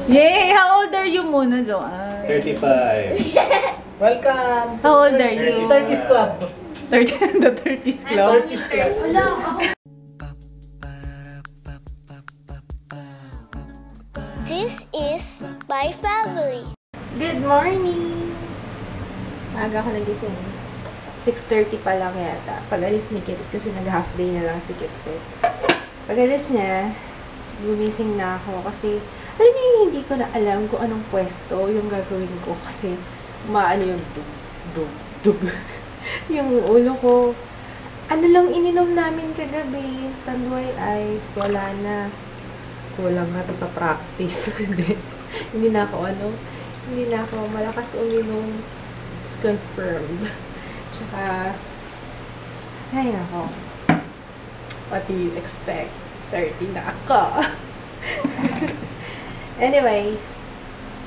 Yay! How old are you muna, Joanne? 35. Welcome! How old are you? 30s Club. 30, the 30s club? 30s Club. This is my family. Good morning! Aga ako nagising. 6:30 pa lang yata. Pag-alis ni Kits, kasi nag-half day na lang si Kits eh. Pag-alis niya, gumising na ako kasi, alam niyo, hindi ko na alam kung anong pwesto yung gagawin ko kasi maano yung dug. Yung ulo ko. Ano lang ininom namin kagabi? Tanduay ice. Wala na. Kulang na to sa practice. Hindi na ako malakas uminom. It's confirmed. Tsaka, ay ako. What do you expect? 30 na ako. Anyway,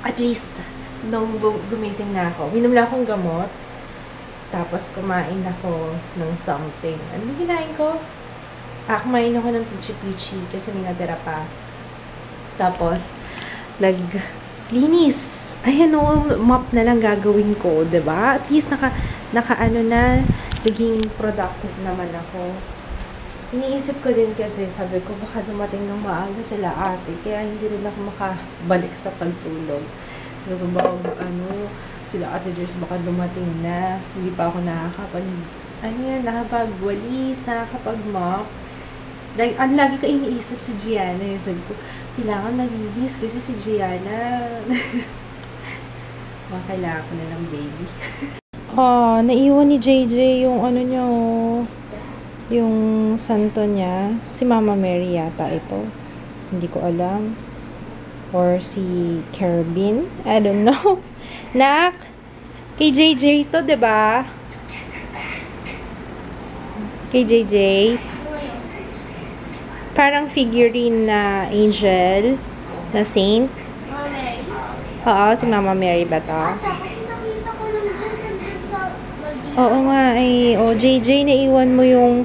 at least, nung gumising na ako, minom lang akong gamot. Tapos, kumain ako ng something. Ano yung kinain ko? Kumain ako ng pichi-pichi kasi may natira pa. Tapos, naglinis. Ay, mop na lang gagawin ko, diba? At least, naging productive naman ako. Iniisip ko din kasi, sabi ko, baka dumating ng maaga sila ate, kaya hindi rin ako makabalik sa pagtulog. Sabi ko, sila ate Jess, baka dumating na, hindi pa ako nakapagwalis, nakakapag-mop. Lagi ko iniisip si Gianna. Sabi ko, kailangan malinis kasi si Gianna. Kailangan ko na ng baby. Naiwan ni JJ yung yung santo niya. Si Mama Mary yata ito. Hindi ko alam. Or si Carabin. I don't know. Nak! Kay JJ to, diba? Kay JJ. Parang figurine na angel. Na saint. Mama Mary? Oo, si Mama Mary ba to? Kasi nakita ko lang dyan sa Maldives. Oo nga eh. JJ, naiwan mo yung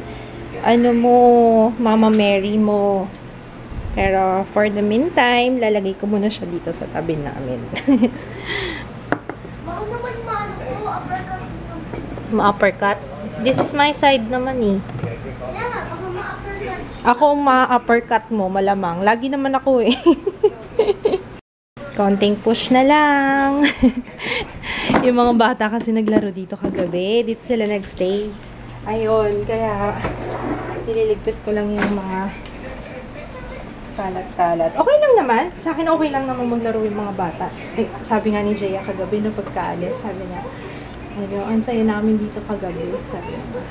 Mama Mary mo. Pero for the meantime, lalagay ko muna siya dito sa tabi namin. Baka naman uppercut. Ma-uppercut? This is my side naman eh. Kaya nga, baka ma-uppercut. Ako ma-uppercut mo, malamang. Lagi naman ako eh. Konting push na lang. Yung mga bata kasi naglaro dito kagabi. Dito sila nagstay. Ayun, kaya nililigpit ko lang yung mga kalat-kalat. Okay lang naman. Sa akin okay lang naman maglaro yung mga bata. Sabi nga ni Jaya kagabi no pagkaalis, sabi niya, ang saya namin dito kagabi. Sabi niya,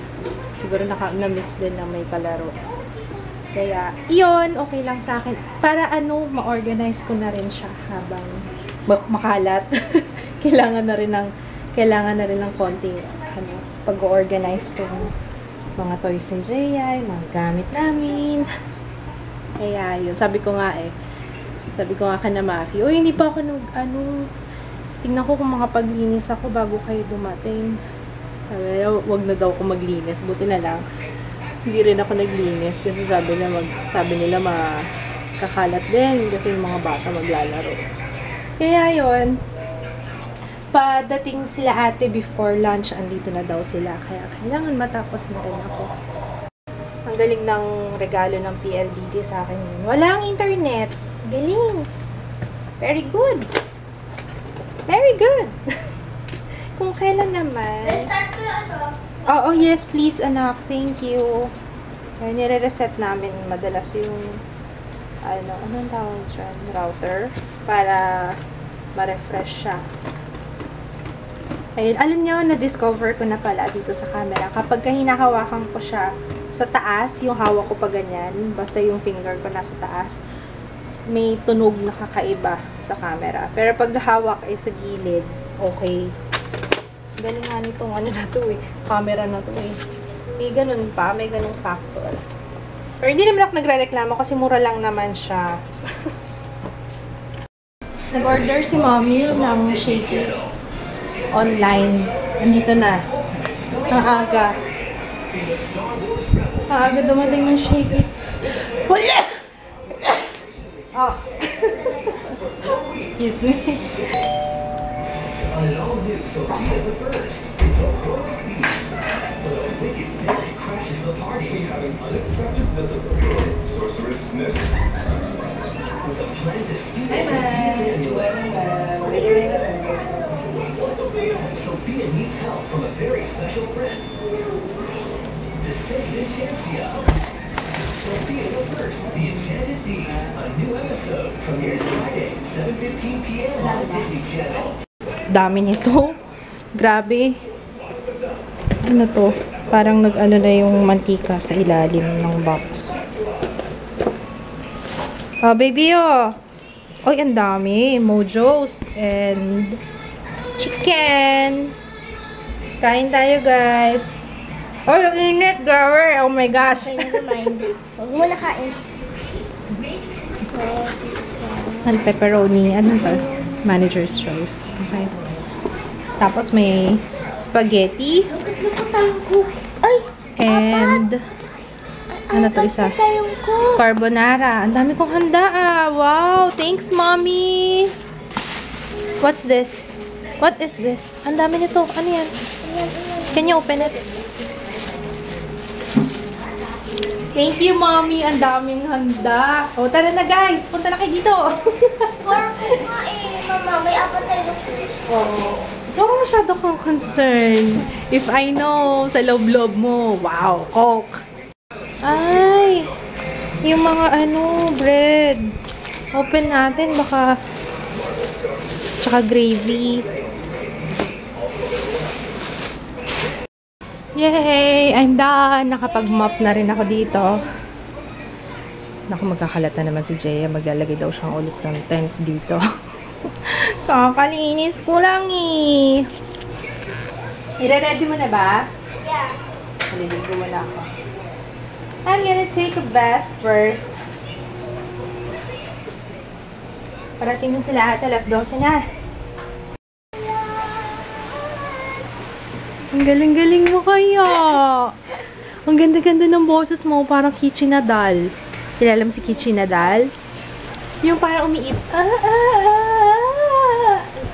siguro na-miss din na may kalaro. Kaya, iyon, okay lang sa akin. Para ma-organize ko na rin siya habang makalat. kailangan na rin ng konting pag-organize tong mga toys ni Jaya, mga gamit namin. Kaya yun, sabi ko nga kana Mafi, hindi pa ako tingnan ko kung makapaglinis ako bago kayo dumating. Sabi niya, wag na daw ako maglinis, buti na lang. Hindi rin ako naglinis kasi sabi nila makakalat din kasi yung mga bata maglalaro. Kaya yun, padating sila ate before lunch, andito na daw sila. Kaya kailangan matapos na rin ako. Ang galing ng regalo ng PLDT sa akin. Walang internet. Galing. Very good. Very good. Kung kailan naman. Start ko yung Oh, yes, please, anak. Thank you. Kaya nire-reset namin madalas yung anong tawag dyan? Router. Para ma-refresh siya. Ayun, alam niyo, na-discover ko na pala dito sa camera. Kapag hinahawakan ko siya sa taas, yung hawak ko pa ganyan, basta yung finger ko nasa taas, may tunog na kakaiba sa camera. Pero pag hawak ay sa gilid, okay. Galing nga nitong na to eh. Camera na to eh. May ganun pa, may ganung factor. Pero hindi naman ako nagre-reklamo kasi mura lang naman siya. Nag-order si mommy ng shakies online. Nandito na. Ang aga. Ang aga dumating ng shakies. Wala! Oh. Excuse me. An all-new Sophia the First. It's a royal beast. But a wicked fairy crashes the party. We have an unexpected visitor. Sorceress Miss. With a plan to steal Sophia's amulet. What, Sophia? Sophia needs help from a very special friend. To save Enchantia. Sophia the First, The Enchanted Beast. A new episode premieres Friday, 7:15 p.m. on the Disney Channel. Dami nito. Grabe. Ano to? Parang nag-ano na yung mantika sa ilalim ng box. Oh, baby, oh. Oy, ang dami. Mojos and chicken. Kain tayo, guys. Oh, ang init, girl. Oh my gosh. Never mind. Huwag mo na kain. And pepperoni. Ano to? Manager's choice. Okay. Tapos may spaghetti. Lupot tayong cook. Ay! And ano to isa? Tayong cook. Carbonara. Ang dami kong handa ah. Wow! Thanks, mommy! What's this? What is this? Ang dami nito. Ano yan? Can you open it? Thank you, mommy. Ang daming handa. O, tara na guys. Punta na kayo dito. Careful nga eh. Mama, may apat tayo na fish. Oh. Ikaw masyado kang concern. If I know, sa loob-loob mo. Wow, Coke. Ay, yung mga bread. Open natin, baka tsaka gravy. Yay! I'm done! Nakapag-mop na rin ako dito. Naku, magkakalata naman si Jaya. Maglalagay daw siyang ulit ng tent dito. Kakalinis ko lang eh. Ire-ready mo na ba? Yeah. Maliligo mo na ako. I'm gonna take a bath first. Parating na sila ate, alas 12 na. Ang galing-galing mo kaya. Ang ganda-ganda ng boses mo, parang Kichi Nadal. Kilala mo si Kichi Nadal? Yung parang umiip.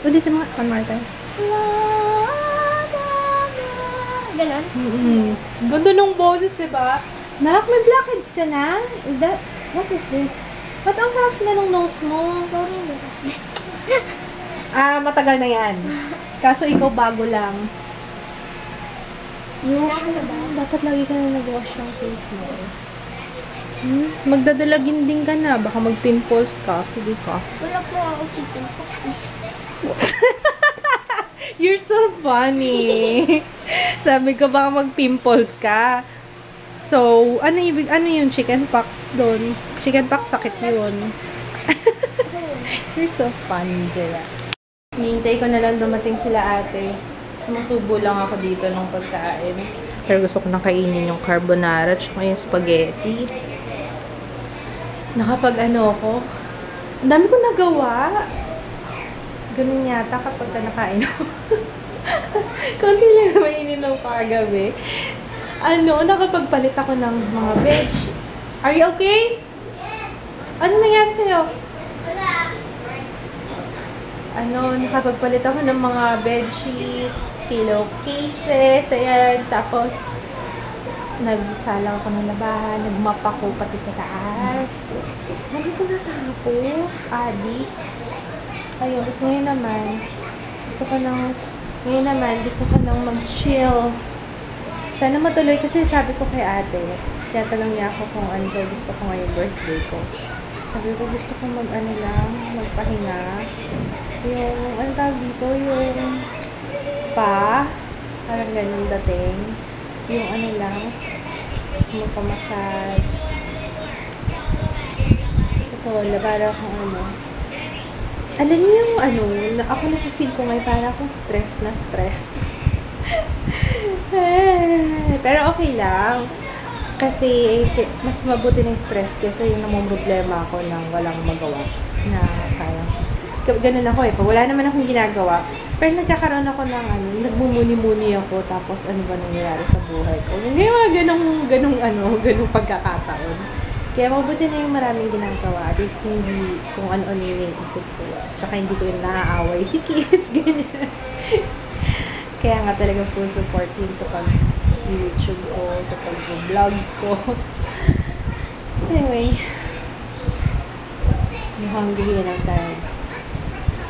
Ulitin mo nga, one more time. Ganon? Ganda ng boses, diba? Nak, may blackheads ka na? Is that, what is this? Ba't ang half na ng nose mo? Matagal na yan. Kaso ikaw bago lang. Dapat lagi ka na nag-wash yung face mo. Magdadalagin din ka na. Baka mag-pimples ka. Sige ka. Wala po ako chicken pox eh. You're so funny. Sabi ko baka mag-pimples ka. So, ano yung chicken pox doon? Chicken pox, sakit yun. You're so funny, Jaya. Hintay ko na lang dumating sila ate. Sumusubo lang ako dito ng pagkain. Pero gusto ko nang kainin yung carbonara at yung spaghetti. Ako. Ang dami ko nagawa. Ganun yata kapag nakain ako. Konti lang naman ininom ko kagabi. Nakapagpalit ako ng mga veg. Are you okay? Yes. Ano nangyari sa'yo? Wala. Nakapagpalit ako ng mga bedsheet, pillowcases, ayan. Tapos, nagsala ako ng labahan, nagmap ako pati sa taas. Hindi ko natapos, Adi. Ayun, gusto ngayon naman, gusto ko nang mag-chill. Sana matuloy kasi sabi ko kay ate, tinatanong niya ako kung ano daw gusto ko ngayong birthday ko. Sabi ko gusto ko magpahinga. Yung, tawag dito, yung spa, parang ganun dating. Yung gusto mo pa-massage. Sa totoo, para akong alam niyo yung ako na-feel ko ngayon parang akong stress na stress. Pero okay lang. Kasi mas mabuti na yung stress kasi yung namumroblema ako ng walang magawa. Na parang, ganun ako pag wala naman akong ginagawa. Pero nagkakaroon ako ng nagmumuni-muni ako tapos ano ba nangyayari sa buhay ko. Ganung pagkakataon. Kaya mabuti na yung maraming ginagawa. At least hindi kung ano-ano yung isip ko. Tsaka hindi ko yung naaaway si kids, ganyan. Kaya nga talaga full support yun sa pag-YouTube ko, sa pag-vlog ko. Anyway, yung hungry and I'm tired.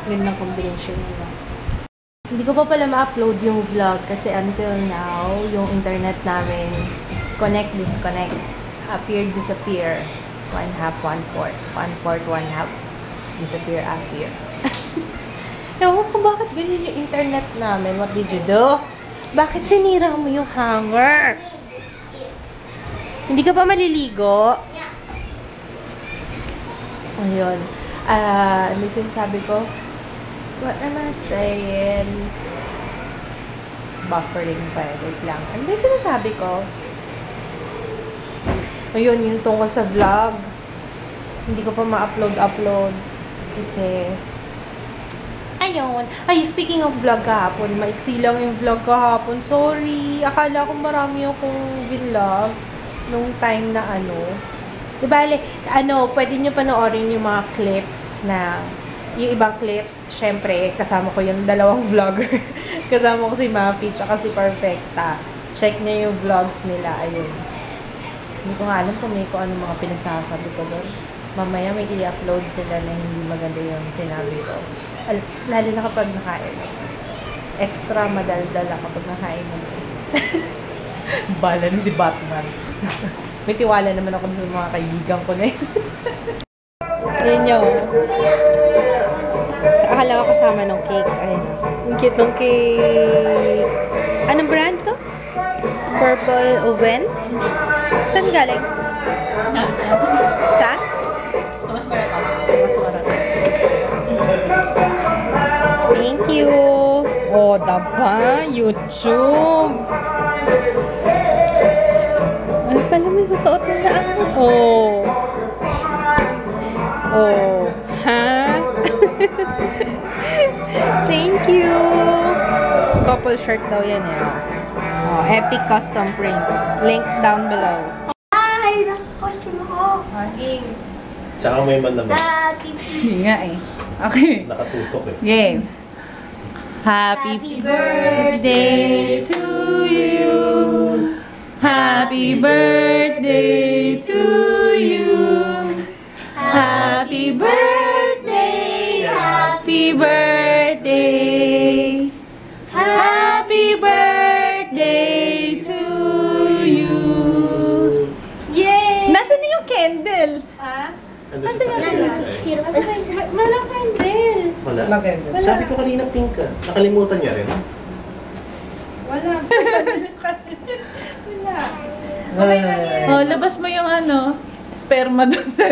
Gandang combination nila. Hindi ko pa pala ma-upload yung vlog kasi until now, yung internet namin, connect, disconnect, appear, disappear. 1/2, 1/4. 1/4, 1/2. Disappear, appear. Ewan ko bakit ganyan yung internet namin. What did you do? Bakit sinira mo yung hanger? Hindi ka pa maliligo? Ayun. Ano sinasabi ko? What am I saying? Buffering pa. Wait lang. Ano yung sinasabi ko? Ayun, yung tungkol sa vlog. Hindi ko pa ma-upload. Kasi, ayun. Ay, speaking of vlog kahapon, maiksi lang yung vlog kahapon. Sorry. Akala ko marami akong vlog nung time na Diba, pwede nyo panoorin yung mga clips na, yung ibang clips, syempre, kasama ko yung dalawang vlogger. Kasama ko si Mafi, tsaka si Perfecta. Check nyo yung vlogs nila, ayun. Hindi ko nga alam kung ano mga pinagsasabi ko doon. Mamaya may i-upload sila na hindi maganda yung sinabi ko. Lalo na kapag nakain. Extra madaldal kapag nakain mo. Bala ni si Batman. May tiwala naman ako sa mga kaibigan ko na yun. Ayun yun. Akala ko kasama ng cake. Ayun. Ang cute ng cake. Anong brand to? Purple Oven? Saan galing? Saan? Tomas Barata. Thank you. Oh, diba? YouTube. Ay, pala may susuot na Oh. Oh. Ha? Thank you. Couple shirt daw yan eh. Oh, Epic Custom Prints. Link down below. Ay, naka-costume ako. Tsaka may man naman. Hindi nga eh. Okay. Nakatutok eh. Game. Happy birthday to you. Happy birthday to you. Happy birthday. Happy birthday. Happy birthday to you. Yay! Nasaan na yung candle? Ha? Ano sa tayo? Zero. Walang candle. Wala. Walang candle. Sabi ko kanina pink ka. Nakalimutan niya rin. Wala. Oh, labas mo yung sperma doon sa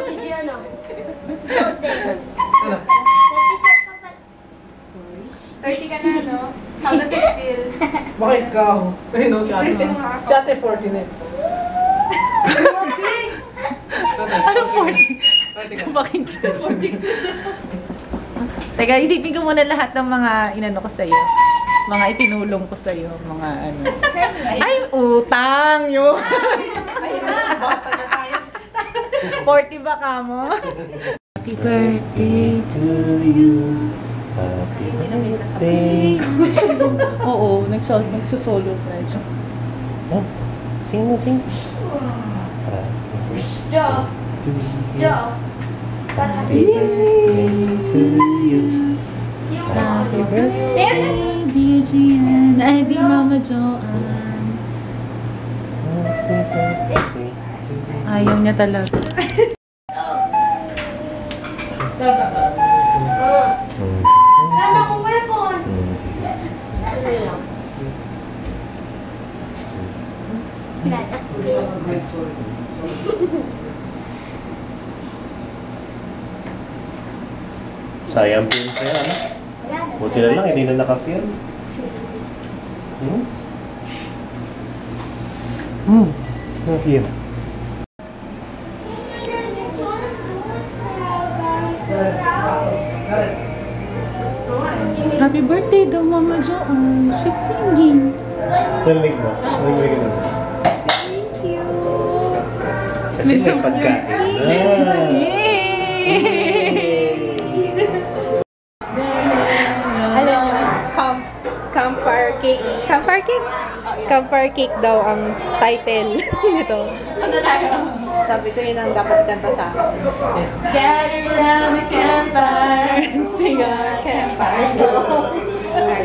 Si Gianna. Tote. Ano? 24 pa pa. 30 ka na, no? How does it feel? Bakit ikaw? Ay, no, si ate. Si ate 40 na eh. Ano 40? Sabakin kita dyan. Teka, isipin ko muna lahat ng mga inano ko sa'yo. Mga itinulong ko sa'yo. Mga Ay, utang! Yung... Bata na tayo. 40 ba ka mo? Happy birthday to you. Happy Hindi na may kasama. birthday. Oo, nagsusolo sa siya. Oh, sing mo, sing. Jo. To you. Jo. Happy birthday to you. Yung Happy birthday, dear Gian. Ay, di Mama Joanne. Happy birthday to you. Ayaw niya talaga. Wala akong weapon. Sayang po yun sa'yo, ano? Buti na lang, hindi na naka-film. Na-film. Happy birthday daw, Mama Joanne. She's singing. Narinig mo? Narinig mo? Thank you. Kasi may pagkain na. Alam nyo, campfire cake. Campfire cake? Campfire cake daw ang title nito. Sabi ko yun ang dapat kanta sa akin. Let's gather around the campfire and sing our campfire song.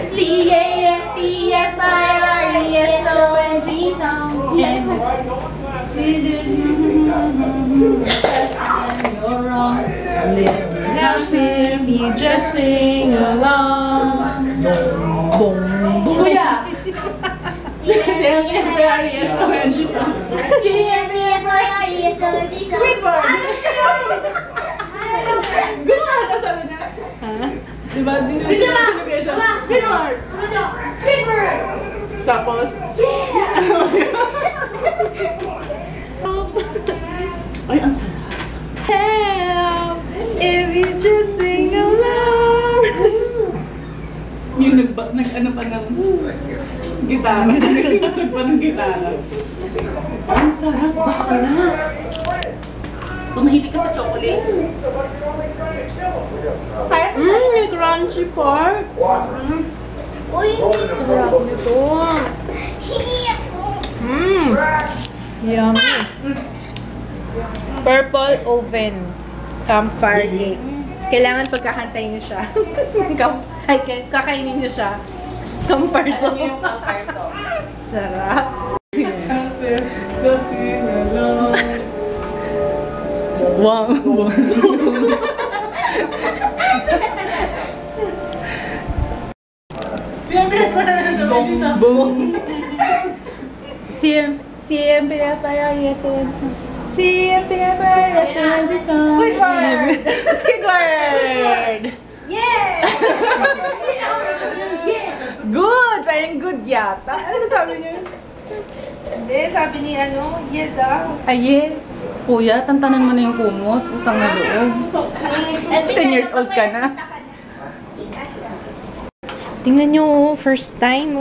C-A-M-P-F-I-R-E-S-O-N-G song. You're wrong. Living happy if you just sing along. Boom, boom, boom. Kuya! C-A-M-P-F-I-R-E-S-O-N-G song. Squidward! Gumawa ka sabi niya. Diba? Celebration. Squidward! Squidward! Tapos, ay, ang sarap. Help if you just sing along. Yung nag-ano pa ng gitara. Naglasag pa ng gitara. Ang sarap, bakla. Kung mahilig ka sa chocolate. May crunchy part. Uy! Sarap nito. Yummy. Purple oven. Campfire cake. Kailangan pagkakantayin niyo siya. Kakainin niyo siya. Campfire song. Sarap. Just sing along. Wow. Siyempre, Boom. CMPFIRESN. CMPFIRESN. Squidward! Squidward! Yeah! Good! Parang good yata. Ano sabi niyo? Hindi, sabi ni yeah daw. Aye. Kuya, tantanan mo na yung kumot. Utang na loob. 10 years old ka na. Tingnan nyo, first time,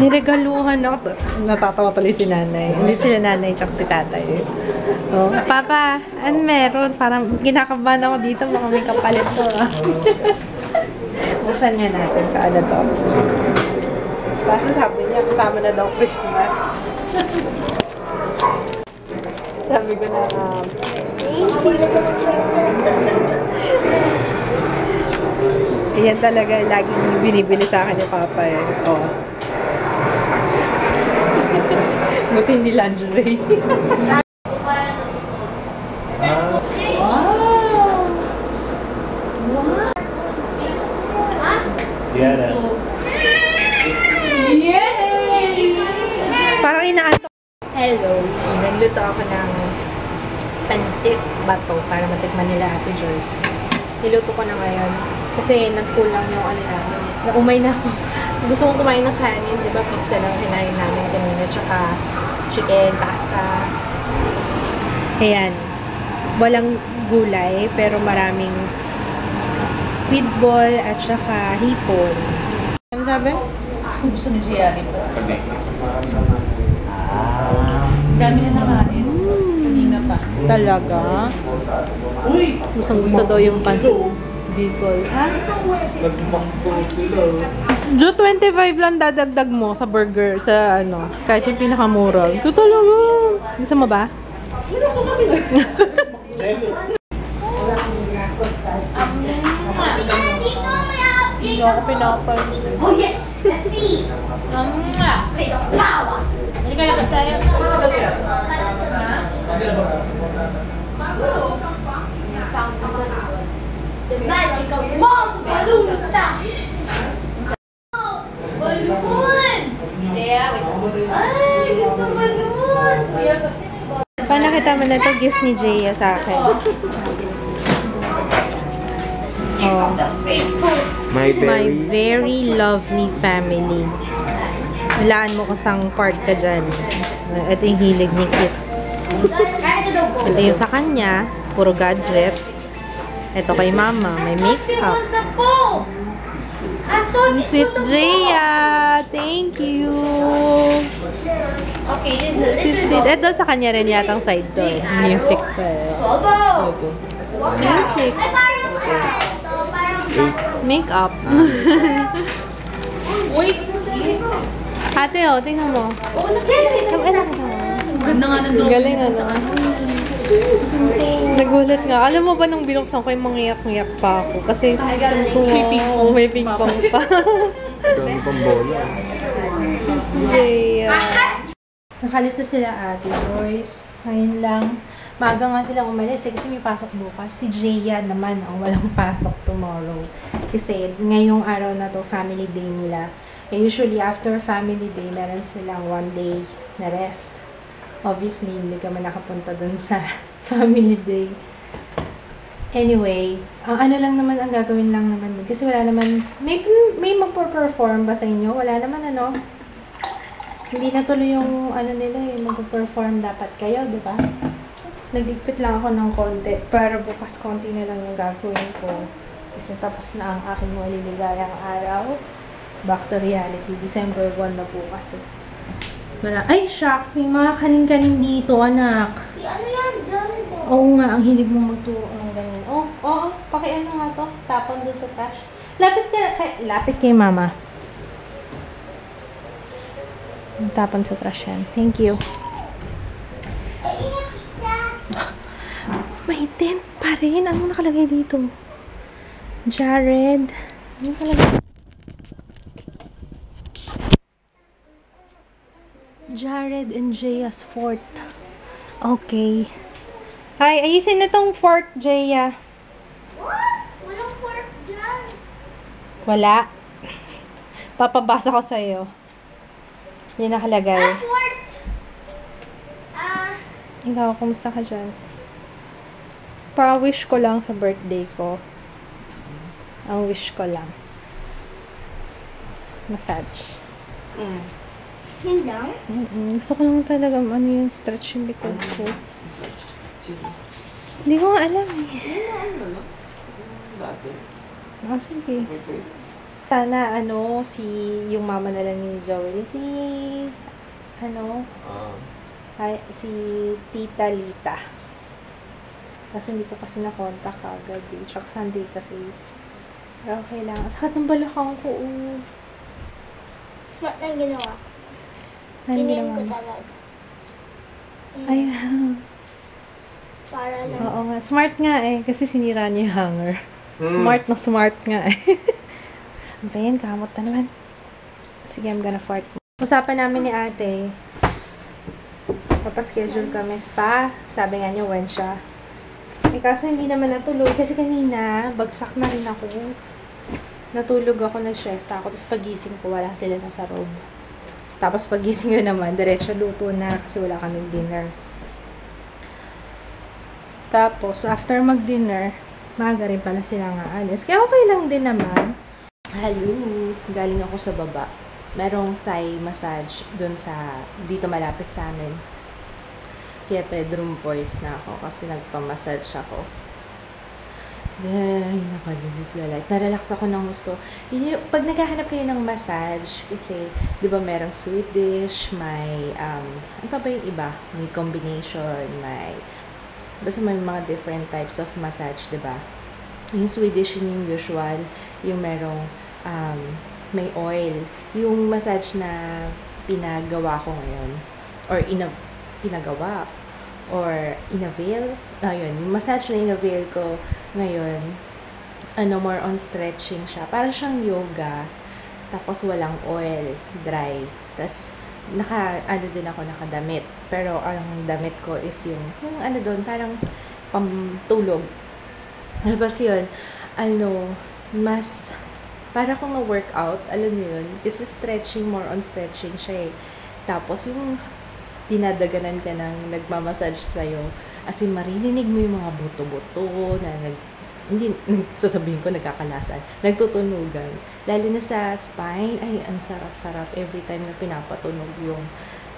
niregaluhan ako. Natatawa tuloy si nanay. Hindi sila nanay, tsaka si tatay. Oh, Papa, ano meron? Parang kinakabahan ako dito, baka may kapalit to. Buksan nga natin, kaano to. Kaso sabi niya, kasama na daw Christmas. Sabi ko na, yan talaga, laging binibili sa akin yung Papa eh. Oh. Buti hindi lingerie. Yan na. Parang inaantok. Hello. Nagluto ako ng pansit bato para matikman nila Ate Joyce. Niluto ko na ngayon. Kasi nagkulang yung ano namin. Naumay na ako. Gusto kong kumain ng kanin. Diba pizza lang kinain namin kanina. Tsaka chicken, pasta. Ayan. Walang gulay pero maraming squid ball at saka hipon. Ano sabi? Gusto ni Gianni pa. Dami na nakain. Kanina pa. Talaga? Gustong-gusto daw yung pansit. Bicol. Ha? Nagpakto sila. Jo, 25 lang dadagdag mo sa burger, sa ano, kahit yung pinakamura. Ito talaga. Gusto mo ba? Hindi ako pinapansin. Oh yes! Let's see! Wait, power! Hindi kaya kasaya. The magical bomb balloon stop! Balloon! Yeah, wait. Ay, gusto balloon! Paano nakita mo na ito? Gift ni Jaya sa akin. Oh. The faithful! My very lovely family. Walaan mo kusang part ka dyan. Ito yung hilig ni Kits. Ito yung sa kanya, puro gadgets. Ito kay mama, may makeup. Sweet Jaya! Thank you! Okay, this is Sweet. Ito sa kanya rin yatang side doon. Music pa. Ito. Music. Ay, parang ito. Parang Makeup. Wait! Ate, oh, tingnan mo. Ganda nga ng doon. Galing, ano? Nagulat nga. Alam mo ba nung binuksan ko yung mangiyak-ngiyak pa ako? Kasi, may ping-pong pa. Dami pang bola. Nakalista sila Ate Joyce. Ngayon lang. Maaga nga sila umalis kasi may pasok bukas. Si Jaya naman ang walang pasok tomorrow. Kasi ngayong araw na to, family day nila. And usually after family day, meron silang 1 day na rest. Obviously, hindi kami nakapunta dun sa family day. Anyway, ang ano lang naman, ang gagawin lang naman. Kasi wala naman, may magpo-perform ba sa inyo? Wala naman ano. Hindi na tuloy yung ano nila, yung magpo-perform dapat kayo, di ba? Nagligpit lang ako ng konti para bukas konti na lang yung gagawin ko. Kasi tapos na ang aking maliligayang araw. Back to reality. December 1 na bukas. Ay, shucks! May mga kanin-kanin dito, anak. si ano yan? Jared. Oo nga, ang hilig mong magturo ng ganyan. Oo, pakiano nga to. Tapon dun sa trash. Lapit kay mama. Tapon sa trash yan. Thank you. May tent pa rin. Ano nakalagay dito? Jared. Ano nakalagay? Jared and Jaya's fort. Okay. Ay, ayusin na tong fort, Jaya. What? Walang fork dyan. Wala. Papabasa ko sa'yo. Yan nakalagay. Fork! Ikaw, kumusta ka dyan? Pa-wish ko lang sa birthday ko. Ang wish ko lang. Massage. Yun lang? Gusto ko lang talaga ano yung stretch yung likod ko. Hindi ko nga alam eh. Sige. Sana yung mama na lang ni Joey. Si Tita Lita. Kasi hindi ko kasi na-contact agad eh. Tsaka Sunday kasi. Pero okay lang. Sakit ng balakang ko. Smart lang ginawa. Ano Tinin ko ginawa mo? talaga. Ay, Para lang. oo nga. Smart nga eh. Kasi sinira niya yung hanger. Smart nga eh. Ano ba yan? Kamot na naman. Sige, I'm gonna fart. Usapan namin ni ate. Papaschedule kami spa. Sabi nga niya when siya. Eh kaso hindi naman natuloy. Kasi kanina, bagsak na rin ako. Natulog ako, nag-siesta ako. Tapos pagising ko, wala sila na sa room. Tapos pagising ko naman, diretso luto na kasi wala kaming dinner. Tapos, after mag-dinner, maaga rin pala sila nga alis. Kaya okay lang din naman. Hello! Galing ako sa baba. Merong Thai massage dito malapit sa amin. Kaya bedroom voice na ako kasi nagpa-massage ako. Ay, naka, this is the life. Narelax ako ng gusto. Pag naghahanap kayo ng massage, kasi, di ba, merong Swedish, may, ano pa ba yung iba? May combination, basta may mga different types of massage, di ba? Yung Swedish, yung usual, yung merong, may oil. Yung massage na pinagawa ko ngayon, or pinagawa, or inavail. Ayun, yung massage na inavail ko ngayon, more on stretching siya. Para siyang yoga, tapos walang oil, dry. Tapos, din ako nakadamit. Pero, ang damit ko is yung doon, parang pamtulog. Tapos yun, mas, para kung na-workout, alam niyo yun, kasi stretching, more on stretching siya eh. Tapos, yung dinadaganan ka ng nagmamassage sa'yo, as in, maririnig mo yung mga buto-buto na sasabihin ko, nagkakalasan, nagtutunugan. Lalo na sa spine, ay, ang sarap-sarap. Every time na pinapatunog yung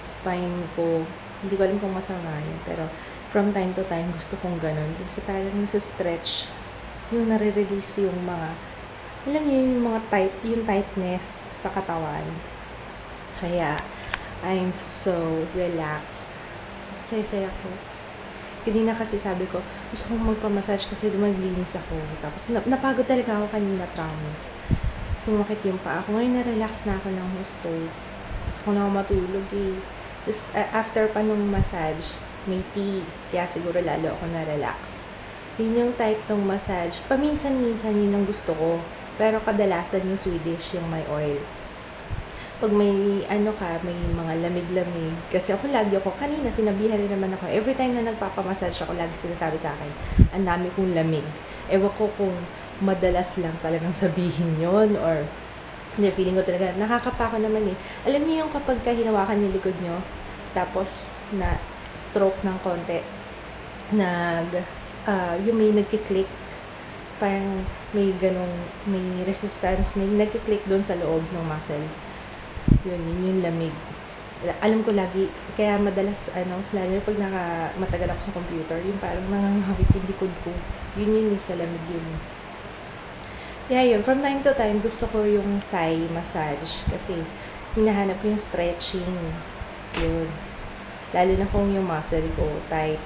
spine ko, hindi ko alam kung masama yun, pero from time to time, gusto kong ganun. Kasi parang nasa stretch, yung nare-release yung mga, alam niyo yung mga yung tightness sa katawan. Kaya, I'm so relaxed. Saya-saya ko. Kanina kasi sabi ko, gusto kong magpamassage kasi maglinis ako. Tapos napagod talaga ako kanina, promise. Sumakit yung paa ako. Ngayon na-relax na ako ng husto. Gusto ko na ako matulog eh. Tapos after pa nung massage, may tea. Kaya siguro lalo ako na-relax. Yun yung type ng massage. Paminsan-minsan yun ang gusto ko. Pero kadalasan yung Swedish, yung may oil. Pag may may mga lamig-lamig. Kasi lagi ako, kanina sinabihan rin naman ako, every time na nagpapamassage ako, lagi sinasabi sa akin, ang dami kong lamig. Ewan ko kung madalas lang talagang sabihin yon or hindi, feeling ko talaga, nakakapa ko naman eh. Alam niyo yung kapag hinawakan yung likod nyo, tapos na stroke ng konti, yung may nagkiklik, parang may may resistance, may nagkiklik doon sa loob ng muscle. Yun yung lamig. Alam ko lagi, kaya madalas, lalo pag matagal ako sa computer, yung parang nangangawit yung likod ko. Yun sa lamig yun. Yeah, yun. From time to time, gusto ko yung thigh massage kasi hinahanap ko yung stretching. Yun. Lalo na kung yung muscle ko tight.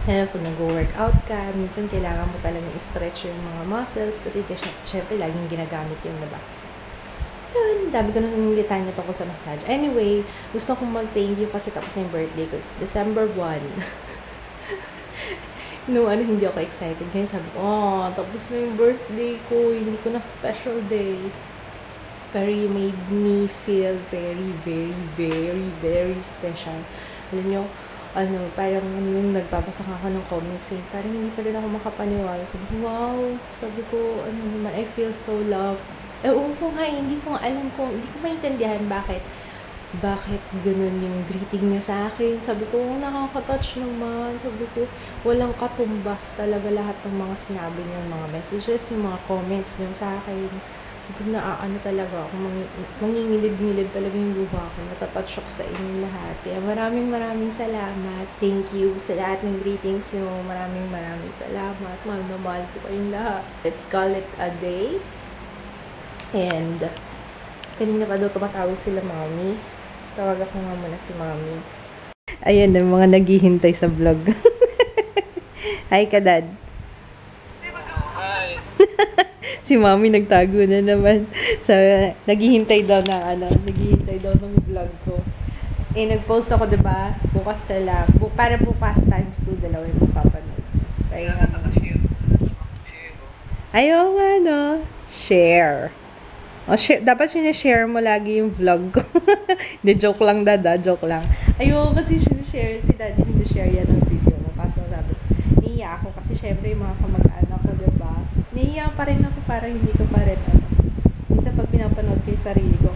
Kaya pag nag-workout ka, minsan kailangan mo talagang i-stretch yung mga muscles kasi syempre laging ginagamit yung diba? Yun, dami ko nang litanya tungkol sa massage. Anyway, gusto kong mag-thank you kasi tapos na yung birthday ko. It's December 1. Hindi ako excited. Kaya sabi ko, tapos na yung birthday ko. Hindi ko na special day. Pero you made me feel very, very, very, very special. Alam nyo, parang nung nagbabasa ako ng comments, parang hindi pa rin ako makapaniwala. Sabi ko, wow. Sabi ko, naman, I feel so loved. Ewan ko nga, hindi ko maintindihan bakit ganun yung greeting niya sa akin. Sabi ko, nakaka-touch naman. Sabi ko, walang katumbas talaga lahat ng mga sinabi niyo, mga messages, yung mga comments niyo sa akin. Sabi ko, talaga ako, nangingilid-ngilid talaga yung luha ko. Natatouch ako sa inyo lahat. Kaya maraming salamat. Thank you sa lahat ng greetings niyo. Maraming salamat. Mahal na mahal ko kayong lahat. Let's call it a day. And, kanina pa daw tumatawag sila mami. Tawag ako nga muna si mami. Ayan, ang mga naghihintay sa vlog. Hi ka, Dad. Hi. Si mami nagtago na naman. Naghihintay daw ng vlog ko. Nag-post ako, diba? Bukas na lang. Para bukas times 2, dalawa yung mapapanood. Ayaw nga, no? Share. Dapat sinishare mo lagi yung vlog ko. Hindi, joke lang, Dada. Joke lang. Ayoko kasi sinishare. Si Daddy hindi share yan ng video mo. Kaso sabi, niya ako kasi syempre yung mga kamag-anak ko, diba? Niya pa rin ako para hindi ko pa rin minsan pag pinapanood ko yung sarili ko,